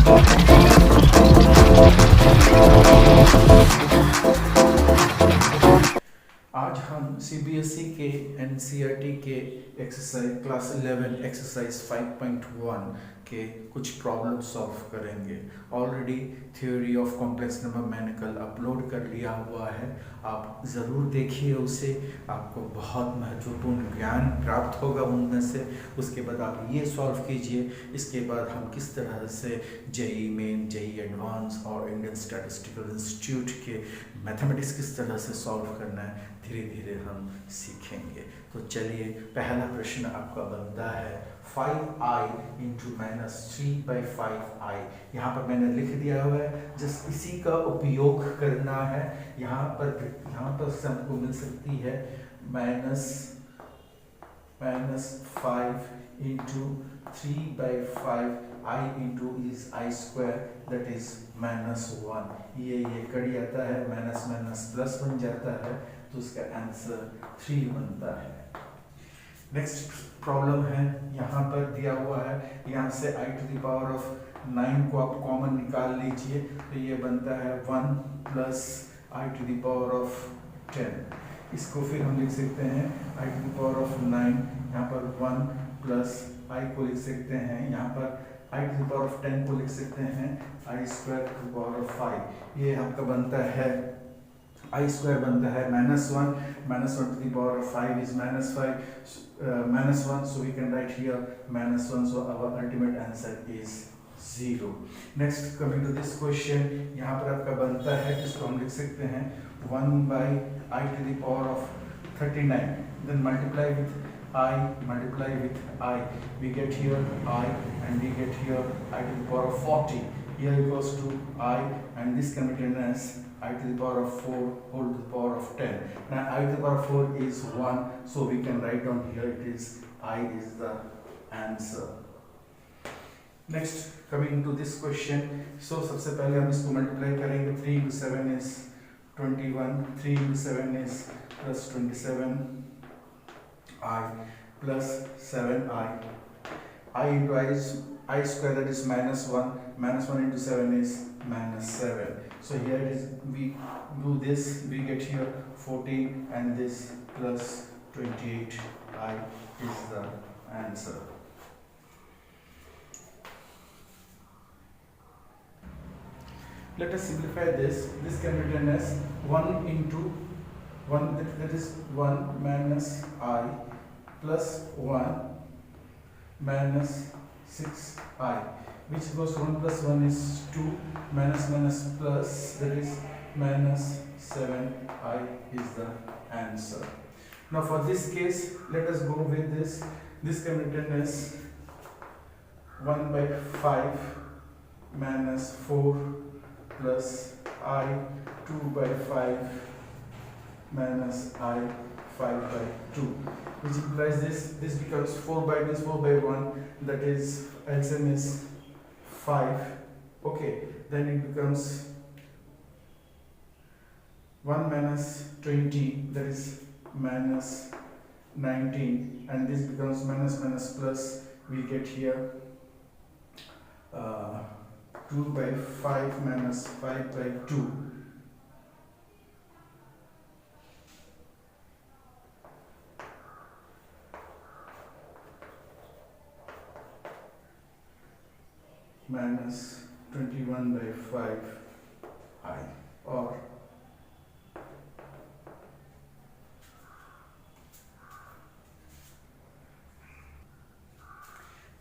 आज हम सीबीएसई के एनसीईआरटी के एक्सरसाइज क्लास 11 एक्सरसाइज 5.1 के कुछ प्रॉब्लम सॉल्व करेंगे। Already theory of complex number मैंने कल अपलोड कर लिया हुआ है, आप ज़रूर देखिए उसे, आपको बहुत महत्वपूर्ण ज्ञान प्राप्त होगा उनमें से। उसके बाद आप ये सॉल्व कीजिए। इसके बाद हम किस तरह से जेई मेन, जेई एडवांस और इंडियन स्टैटिस्टिकल इंस्टीट्यूट के मैथमेटिक्स किस तरह से सॉल्व करना है धीरे धीरे हम सीखेंगे। तो चलिए, पहला प्रश्न आपका बनता है 5i इंटू माइनस 3/5i। यहाँ पर मैंने लिख दिया हुआ है, जस्ट इसी का उपयोग करना है। यहाँ पर से हमको मिल सकती है minus 5 into 3/5 i into is I square that is -1। ये कट जाता है, माइनस माइनस प्लस बन जाता है, तो उसका आंसर 3 बनता है। नेक्स्ट प्रॉब्लम है, यहाँ पर दिया हुआ है, यहाँ से i to the power of 9 को आप कॉमन निकाल लीजिए, तो ये बनता है 1 plus i to the power of 10। इसको फिर हम लिख सकते हैं i to the power of 9, यहाँ पर 1 प्लस i को लिख सकते हैं, यहाँ पर i to the power of 10 को लिख सकते हैं i square to the power of 5। ये आपका बनता है i स्क्वायर बनता है -1 to the power of 5 is -1, so we can write here -1, so our ultimate answer is 0। next coming to this question, यहाँ पर आपका बनता है, इसको हम लिख सकते हैं 1/i to the power of 39, then multiply with i, we get here I, and we get here i to the power of 40, here equals to I, and this can be written as i to the power of 4 whole to the power of 10. Now i to the power of 4 is 1, so we can write down here it is I is the answer। next coming to this question, so सबसे पहले हम इसको multiply करेंगे। 3 into 7 is 21, 3 into 7 is plus 27 I plus 7i, I into I is I square, that is -1, -1 into 7 is -7, so here it is, we do this, we get here 14, and this plus 28i is the answer। let us simplify this can be written as 1 into 1, that is 1 minus I plus 1 minus 6i, which goes 1 plus 1 is 2, minus minus plus, that is minus 7i is the answer। now for this case, let us go with this can be written as 1/5 minus 4 plus I 2/5 minus I 5/2, which implies this becomes 4/1, that is LCM is 5, okay, then it becomes 1 minus 20, that is minus 19, and this becomes minus minus plus, we get here 2/5 minus 5/2, minus 21/5i, or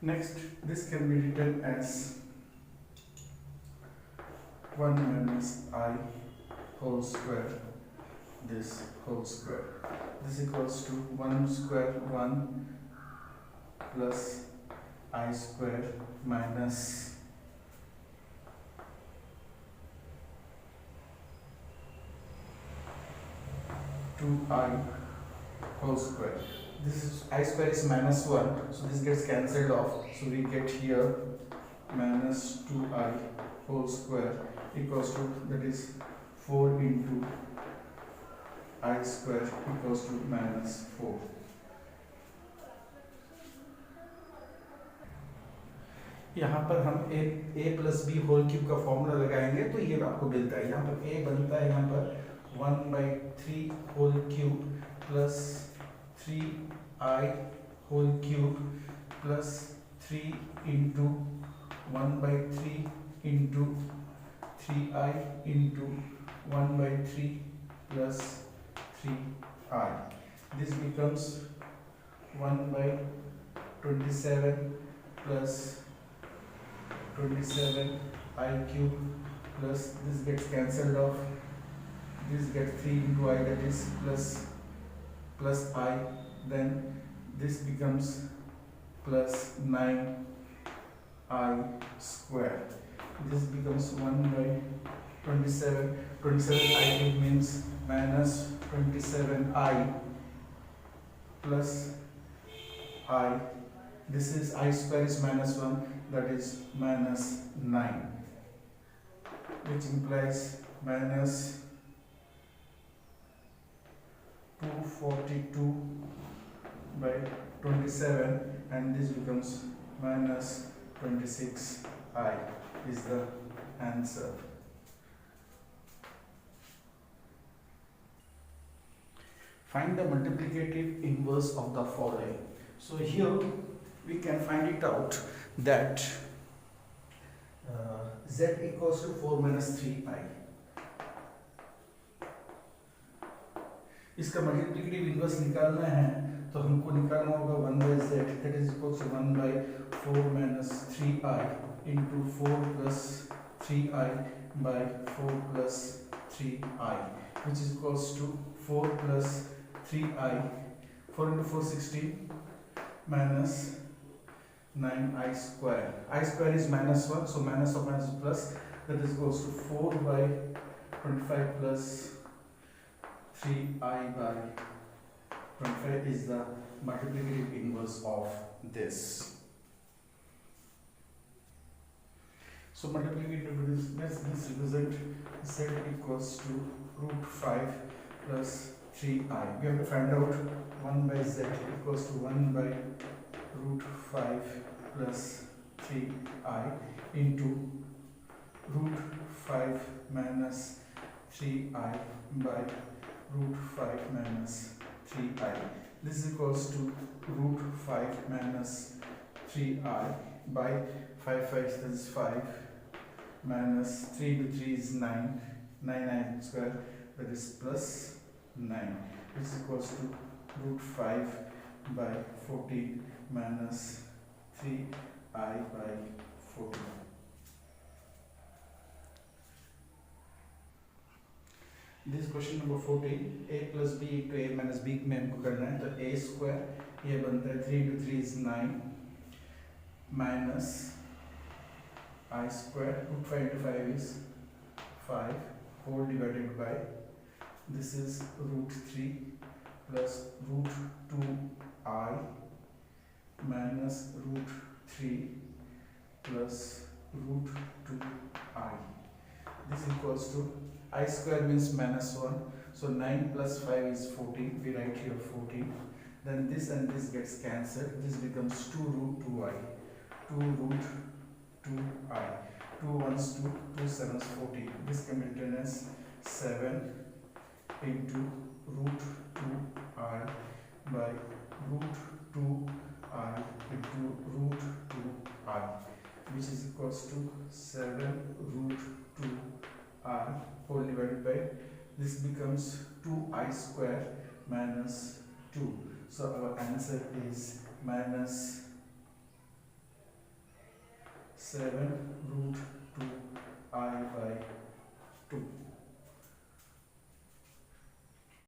next this can be written as 1 minus I whole square, this whole square, this equals to 1 square 1 plus I square minus 2I whole square. This is I square is -1, so this gets cancelled off, so we get here minus 2I whole square equals to, that is 4 into I square equals to -4। यहाँ पर हम a plus B whole cube का formula लगाएंगे तो ये आपको मिलता है। यहाँ पर a बनता है यहाँ पर 1/3 whole cube plus 3i whole cube plus 3 into 1/3 into 3i into 1/3 plus 3i. This becomes 1/27 plus 27 I cube plus this gets cancelled off. This gets 3 into I, that is plus I. Then this becomes plus 9I square. This becomes 1/27. 27 I cube means minus 27I plus I. This is I square is minus 1, that is minus 9, which implies minus 242/27, and this becomes minus 26I is the answer. Find the multiplicative inverse of the following. So here we can find it out that z equals to 4 minus 3i. इसका multiplicative inverse निकालना है तो हमको निकालना होगा 1/z, that is equals to 1/4 minus 3i into 4 plus 3i by 4 plus 3i, which is equals to 4 plus 3i, 4 into 4 16 minus 9i square. I square is minus 1, so minus of minus plus, that is equals to 4/25 plus 3i by 25 is the multiplicative inverse of this. So multiplicative inverse, this represent z equals to root 5 plus 3i. We have to find out 1/z equals to 1/root 5 plus 3i into root 5 minus 3i by root 5 minus 3i. This is equals to root 5 minus 3i by 5 5 is 5 minus 3 to 3 is 9, 9i square, that is plus 9. This is equals to root 5 by 14 minus 3i by 14. This question number 14, a plus b into a minus b में हमको करना है, तो a square ये बनता है 3 into 3 is 9 minus I square, root 5 into 5 is 5 whole divided by, this is root 3 plus root 2i minus root 3 plus root 2i. This equals to I square means minus 1, so 9 plus 5 is 14, we write here 14. Then this and this gets cancelled, this becomes 2 root 2i, 2 root 2i, 2 ones 2, 2 sevens 14. This can be written as 7 into root 2i by root 2i into root 2i, which is equals to 7 root 2i whole divided by, this becomes 2i square minus 2. So our answer is minus 7 root